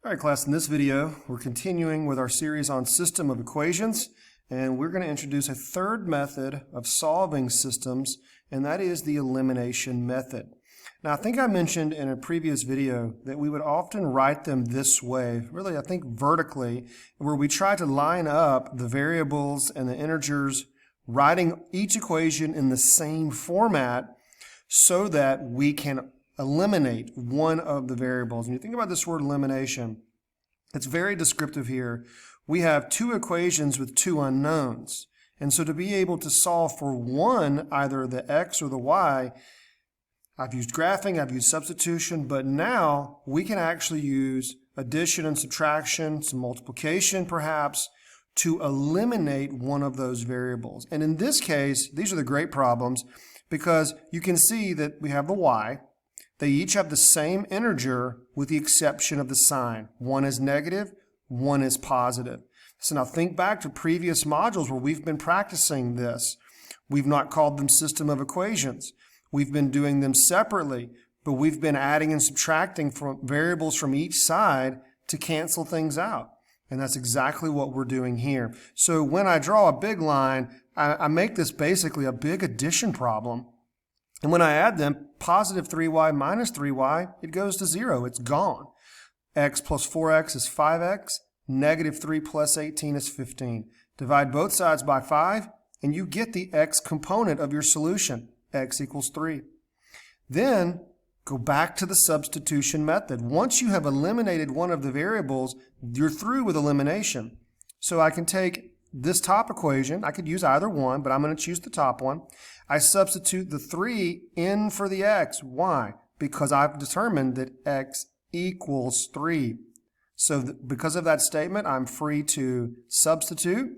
All right, class, in this video, we're continuing with our series on system of equations, and we're going to introduce a third method of solving systems, and that is the elimination method. Now, I think I mentioned in a previous video that we would often write them this way, really, I think vertically, where we try to line up the variables and the integers, writing each equation in the same format so that we can eliminate one of the variables. When you think about this word elimination, it's very descriptive here. We have two equations with two unknowns. And so to be able to solve for one, either the x or the y, I've used graphing, I've used substitution, but now we can actually use addition and subtraction, some multiplication perhaps, to eliminate one of those variables. And in this case, these are the great problems because you can see that we have the y. They each have the same integer with the exception of the sign. One is negative, one is positive. So now think back to previous modules where we've been practicing this. We've not called them system of equations. We've been doing them separately, but we've been adding and subtracting from variables from each side to cancel things out. And that's exactly what we're doing here. So when I draw a big line, I make this basically a big addition problem. And when I add them, positive 3y minus 3y, it goes to 0. It's gone. X plus 4x is 5x. Negative 3 plus 18 is 15. Divide both sides by 5, and you get the x component of your solution. X equals 3. Then go back to the substitution method. Once you have eliminated one of the variables, you're through with elimination. So I can take this top equation. I could use either one, but I'm going to choose the top one. I substitute the 3 in for the x. Why? Because I've determined that x equals 3. So because of that statement, I'm free to substitute.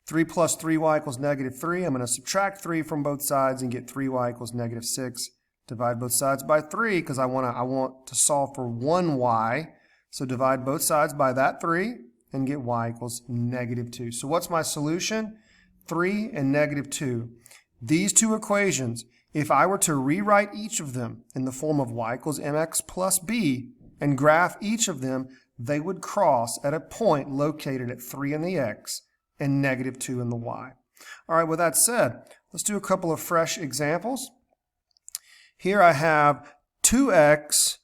3 plus 3y equals negative 3. I'm going to subtract 3 from both sides and get 3y equals negative 6. Divide both sides by 3 because I want to solve for 1y. So divide both sides by that 3 and get y equals negative 2. So what's my solution? 3 and negative 2. These two equations, if I were to rewrite each of them in the form of y equals mx plus b and graph each of them, they would cross at a point located at 3 in the x and negative 2 in the y. All right, with that said, let's do a couple of fresh examples. Here I have 2x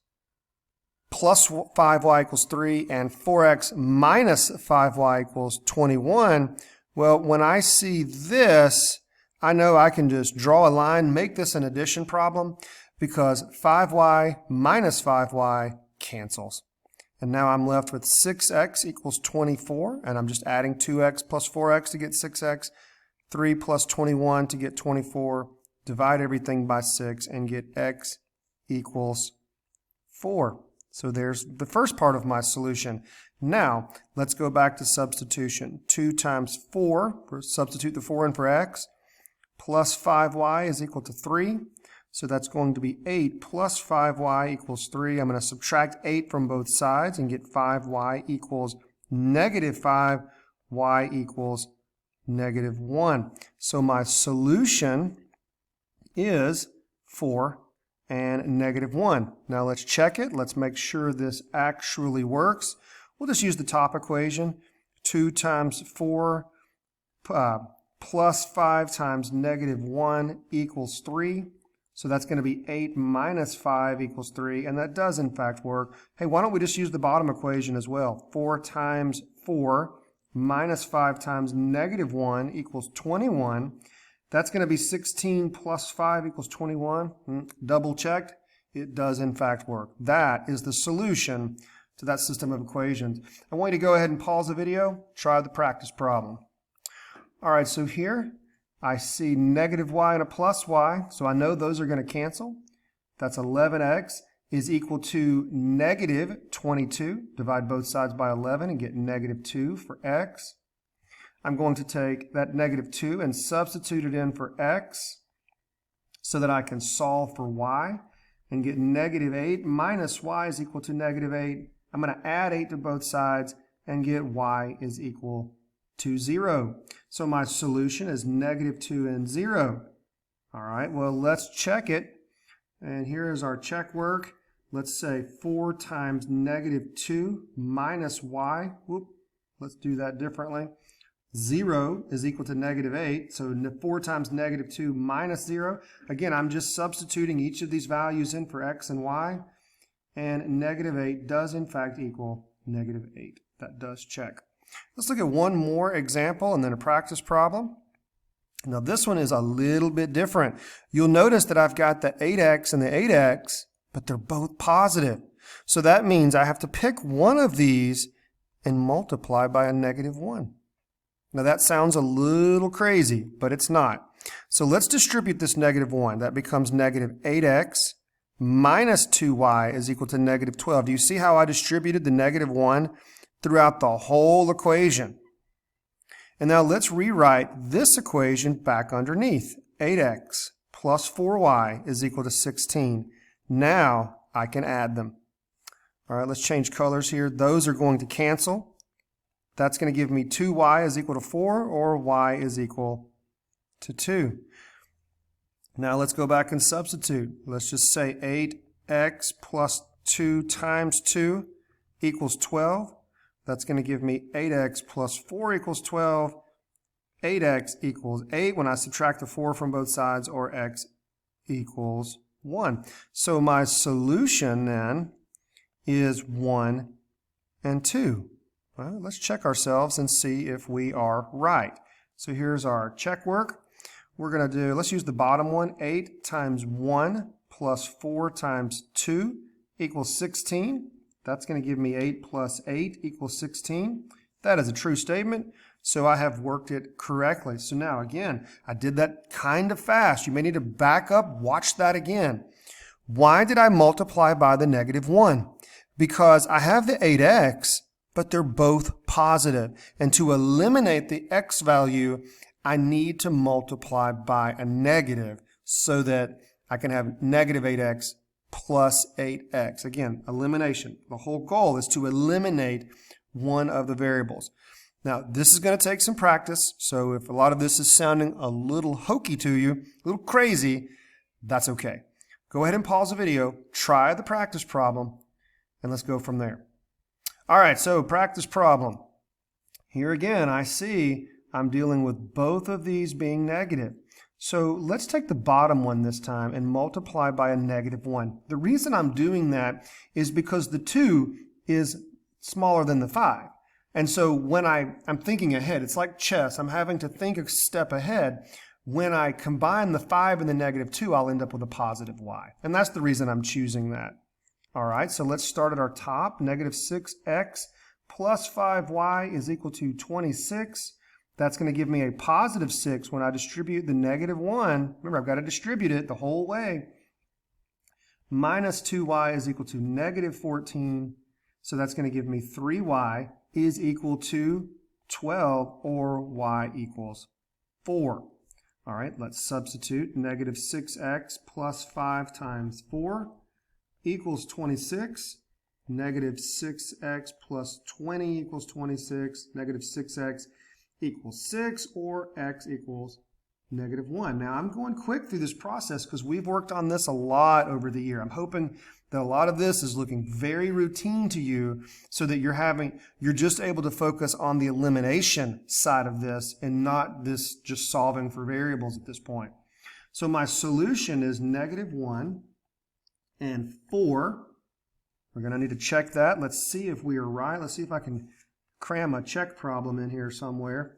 plus 5y equals 3 and 4x minus 5y equals 21. Well, when I see this, I know I can just draw a line, make this an addition problem because 5y minus 5y cancels. And now I'm left with 6x equals 24, and I'm just adding 2x plus 4x to get 6x, 3 plus 21 to get 24, divide everything by 6 and get x equals 4. So there's the first part of my solution. Now, let's go back to substitution. 2 times 4, substitute the 4 in for x, plus 5y is equal to 3. So that's going to be 8 plus 5y equals 3. I'm going to subtract 8 from both sides and get 5y equals negative 5, y equals negative 1. So my solution is 4 and negative 1. Now let's check it. Let's make sure this actually works. We'll just use the top equation. 2 times 4 plus 5 times negative 1 equals 3. So that's going to be 8 minus 5 equals 3, and that does in fact work. Hey, why don't we just use the bottom equation as well? 4 times 4 minus 5 times negative 1 equals 21. That's going to be 16 plus 5 equals 21. Double checked. It does in fact work. That is the solution to that system of equations. I want you to go ahead and pause the video, try the practice problem. All right, so here I see negative y and a plus y, so I know those are going to cancel. That's 11x is equal to negative 22. Divide both sides by 11 and get negative 2 for x. I'm going to take that negative 2 and substitute it in for x so that I can solve for y and get negative 8 minus y is equal to negative 8. I'm going to add 8 to both sides and get y is equal to 0. So my solution is negative 2 and 0. All right, well, let's check it. And here is our check work. let's say 4 times negative 2 minus y. Whoop, let's do that differently. 0 is equal to negative 8, so 4 times negative 2 minus 0. Again, I'm just substituting each of these values in for x and y, and negative 8 does in fact equal negative 8. That does check. Let's look at one more example and then a practice problem. Now this one is a little bit different. You'll notice that I've got the 8x and the 8x, but they're both positive. So that means I have to pick one of these and multiply by a negative 1. Now that sounds a little crazy, but it's not. So let's distribute this negative 1. That becomes negative 8x minus 2y is equal to negative 12. Do you see how I distributed the negative 1 throughout the whole equation? And now let's rewrite this equation back underneath. 8x plus 4y is equal to 16. Now I can add them. All right, let's change colors here. Those are going to cancel. That's going to give me 2y is equal to 4, or y is equal to 2. Now let's go back and substitute. Let's just say 8x plus 2 times 2 equals 12. That's going to give me 8x plus 4 equals 12. 8x equals 8 when I subtract the 4 from both sides, or x equals 1. So my solution then is 1 and 2. Well, let's check ourselves and see if we are right. So here's our check work. We're going to do, let's use the bottom one. 8 times 1 plus 4 times 2 equals 16. That's going to give me 8 plus 8 equals 16. That is a true statement, so I have worked it correctly. So now again, I did that kind of fast. You may need to back up, watch that again. Why did I multiply by the negative 1? Because I have the 8x, but they're both positive. And to eliminate the x value, I need to multiply by a negative so that I can have negative 8x plus 8x. Again, elimination. The whole goal is to eliminate one of the variables. Now, this is going to take some practice, so if a lot of this is sounding a little hokey to you, a little crazy, that's okay. Go ahead and pause the video, try the practice problem, and let's go from there. All right, so practice problem. Here again, I see I'm dealing with both of these being negative. So let's take the bottom one this time and multiply by a negative 1. The reason I'm doing that is because the 2 is smaller than the 5. And so when I'm thinking ahead, it's like chess. I'm having to think a step ahead. When I combine the 5 and the negative 2, I'll end up with a positive y. And that's the reason I'm choosing that. All right, so let's start at our top. Negative 6x plus 5y is equal to 26. That's going to give me a positive 6 when I distribute the negative 1. Remember, I've got to distribute it the whole way. Minus 2y is equal to negative 14. So that's going to give me 3y is equal to 12, or y equals 4. All right, let's substitute. Negative 6x plus 5 times 4 equals 26. Negative 6x plus 20 equals 26. Negative 6x equals 6, or x equals negative 1. Now, I'm going quick through this process because we've worked on this a lot over the year. I'm hoping that a lot of this is looking very routine to you so that you're just able to focus on the elimination side of this and not this just solving for variables at this point. So my solution is negative 1 and 4. We're going to need to check that. Let's see if we are right. Let's see if I can cram a check problem in here somewhere.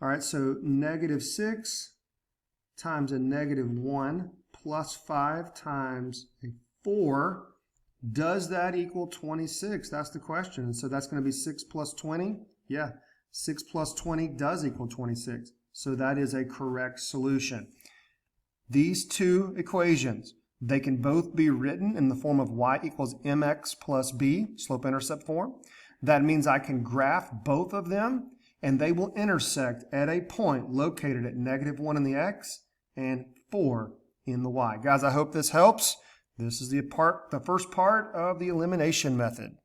All right, so negative 6 times a negative 1 plus 5 times a 4. Does that equal 26? That's the question. And so that's going to be 6 plus 20. Yeah, 6 plus 20 does equal 26. So that is a correct solution. These two equations, they can both be written in the form of y equals mx plus b, slope-intercept form. That means I can graph both of them, and they will intersect at a point located at negative 1 in the x and 4 in the y. Guys, I hope this helps. This is the first part of the elimination method.